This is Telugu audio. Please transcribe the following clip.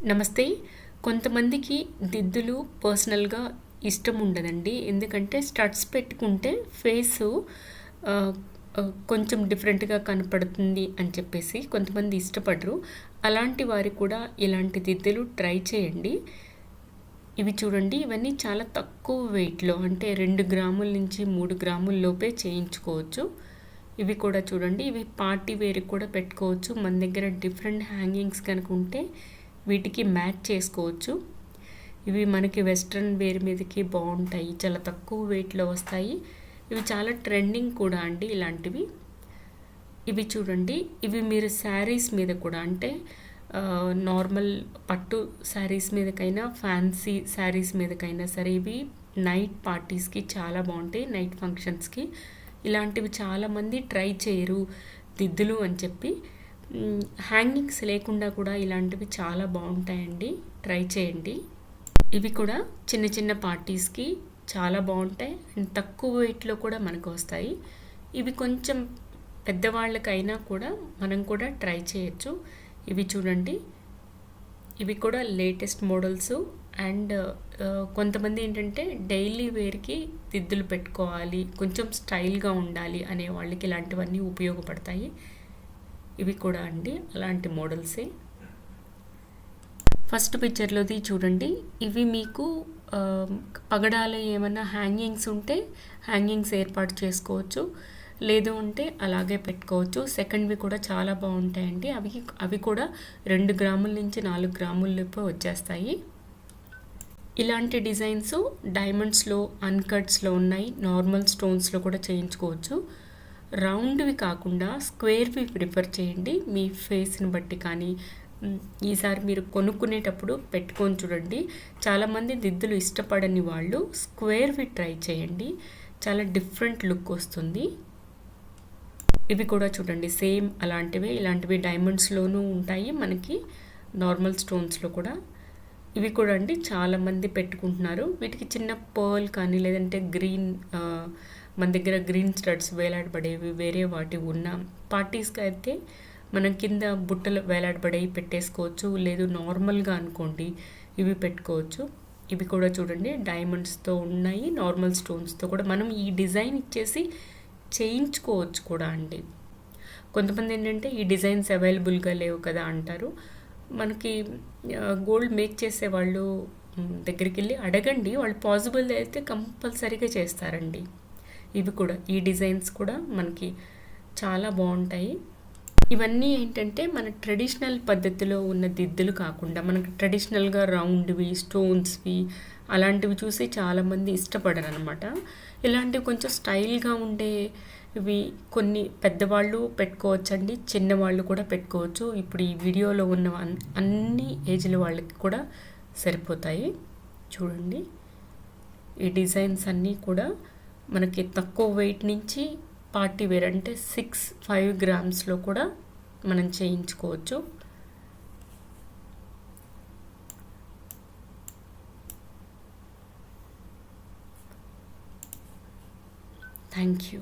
నమస్తే. కొంతమందికి దిద్దులు పర్సనల్‌గా ఇష్టం ఉండదండి. ఎందుకంటే స్టడ్స్ పెట్టుకుంటే ఫేసు ఆహ్, కొంచెం డిఫరెంట్‌గా కనపడుతుంది అని చెప్పేసి కొంతమంది ఇష్టపడరు. అలాంటి వారు కూడా ఇలాంటి దిద్దులు ట్రై చేయండి. ఇవి చూడండి, ఇవన్నీ చాలా తక్కువ వెయిట్‌లో అంటే 2 గ్రాముల నుంచి 3 గ్రాముల లోపే చేయించుకోవచ్చు. ఇవి కూడా చూడండి, ఇవి పార్టీ వేర్‌కి కూడా పెట్టుకోవచ్చు. మన దగ్గర డిఫరెంట్ హ్యాంగింగ్స్ కనుక ఉంటే వీటికి మ్యాచ్ చేసుకోవచ్చు. ఇవి మనకి వెస్ట్రన్ వేర్ మీదకి బాగుంటాయి. చాలా తక్కువ వెయిట్‌లో వస్తాయి. ఇవి చాలా ట్రెండింగ్ కూడా అండి ఇలాంటివి. ఇవి చూడండి, ఇవి మీరు శారీస్ మీద కూడా అంటే నార్మల్ పట్టు శారీస్ మీదకైనా ఫ్యాన్సీ శారీస్ మీదకైనా సరే ఇవి నైట్ పార్టీస్కి చాలా బాగుంటాయి. నైట్ ఫంక్షన్స్కి ఇలాంటివి చాలామంది ట్రై చేయరు దిద్దులు అని చెప్పి. హ్యాంగింగ్స్ లేకుండా కూడా ఇలాంటివి చాలా బాగుంటాయండి, ట్రై చేయండి. ఇవి కూడా చిన్న చిన్న పార్టీస్కి చాలా బాగుంటాయి అండ్ తక్కువ వెయిట్లో కూడా మనకు వస్తాయి. ఇవి కొంచెం పెద్దవాళ్ళకైనా కూడా మనం కూడా ట్రై చేయొచ్చు. ఇవి చూడండి, ఇవి కూడా లేటెస్ట్ మోడల్స్ అండ్ కొంతమంది ఏంటంటే డైలీ వేర్కి దిద్దులు పెట్టుకోవాలి, కొంచెం స్టైల్గా ఉండాలి అనే వాళ్ళకి ఇలాంటివన్నీ ఉపయోగపడతాయి. ఇవి కూడా అండి అలాంటి మోడల్సే. ఫస్ట్ పిక్చర్లోది చూడండి, ఇవి మీకు పగడాలు ఏమైనా హ్యాంగింగ్స్ ఉంటే హ్యాంగింగ్స్ ఏర్పాటు చేసుకోవచ్చు, లేదు అంటే అలాగే పెట్టుకోవచ్చు. సెకండ్వి కూడా చాలా బాగుంటాయండి. అవి కూడా 2 గ్రాముల నుంచి 4 గ్రాముల లోపు వచ్చేస్తాయి. ఇలాంటి డిజైన్స్ డైమండ్స్లో, అన్కట్స్లో ఉన్నాయి. నార్మల్ స్టోన్స్లో కూడా చేయించుకోవచ్చు. రౌండ్వి కాకుండా స్క్వేర్వి ప్రిఫర్ చేయండి మీ ఫేస్ని బట్టి. కానీ ఈసారి మీరు కొనుక్కునేటప్పుడు పెట్టుకొని చూడండి. చాలామంది దిద్దులు ఇష్టపడని వాళ్ళు స్క్వేర్వి ట్రై చేయండి, చాలా డిఫరెంట్ లుక్ వస్తుంది. ఇవి కూడా చూడండి, సేమ్ అలాంటివే. ఇలాంటివి డైమండ్స్లోనూ ఉంటాయి, మనకి నార్మల్ స్టోన్స్లో కూడా. ఇవి కూడా అండి చాలామంది పెట్టుకుంటున్నారు. వీటికి చిన్న పర్ల్ కానీ లేదంటే గ్రీన్ మన దగ్గర గ్రీన్ స్టడ్స్ వేలాడబడేవి వేరే వాటి ఉన్న పార్టీస్కి అయితే మనం కింద బుట్టలు వేలాడబడేవి పెట్టేసుకోవచ్చు, లేదు నార్మల్గా అనుకోండి ఇవి పెట్టుకోవచ్చు. ఇవి కూడా చూడండి డైమండ్స్తో ఉన్నాయి, నార్మల్ స్టోన్స్తో కూడా మనం ఈ డిజైన్ ఇచ్చేసి చేయించుకోవచ్చు కూడా అండి. కొంతమంది ఏంటంటే ఈ డిజైన్స్ అవైలబుల్గా లేవు కదా అంటారు. మనకి గోల్డ్ మేక్ చేసే వాళ్ళు దగ్గరికి వెళ్ళి అడగండి, వాళ్ళు పాసిబుల్ అయితే కంపల్సరీగా చేస్తారండి. ఇవి కూడా ఈ డిజైన్స్ కూడా మనకి చాలా బాగుంటాయి. ఇవన్నీ ఏంటంటే మన ట్రెడిషనల్ పద్ధతిలో ఉన్న దిద్దులు కాకుండా మనకు ట్రెడిషనల్గా రౌండ్వి, స్టోన్స్వి అలాంటివి చూసి చాలామంది ఇష్టపడరు అనమాట. ఇలాంటివి కొంచెం స్టైల్గా ఉండేవి కొన్ని పెద్దవాళ్ళు పెట్టుకోవచ్చండి, చిన్నవాళ్ళు కూడా పెట్టుకోవచ్చు. ఇప్పుడు ఈ వీడియోలో ఉన్న అన్ని ఏజ్ల వాళ్ళకి కూడా సరిపోతాయి. చూడండి, ఈ డిజైన్స్ అన్నీ కూడా మనకి తక్కువ వెయిట్ నుంచి పార్టీ వేర్ అంటే 5 గ్రామ్స్లో కూడా మనం చేయించుకోవచ్చు. Thank you.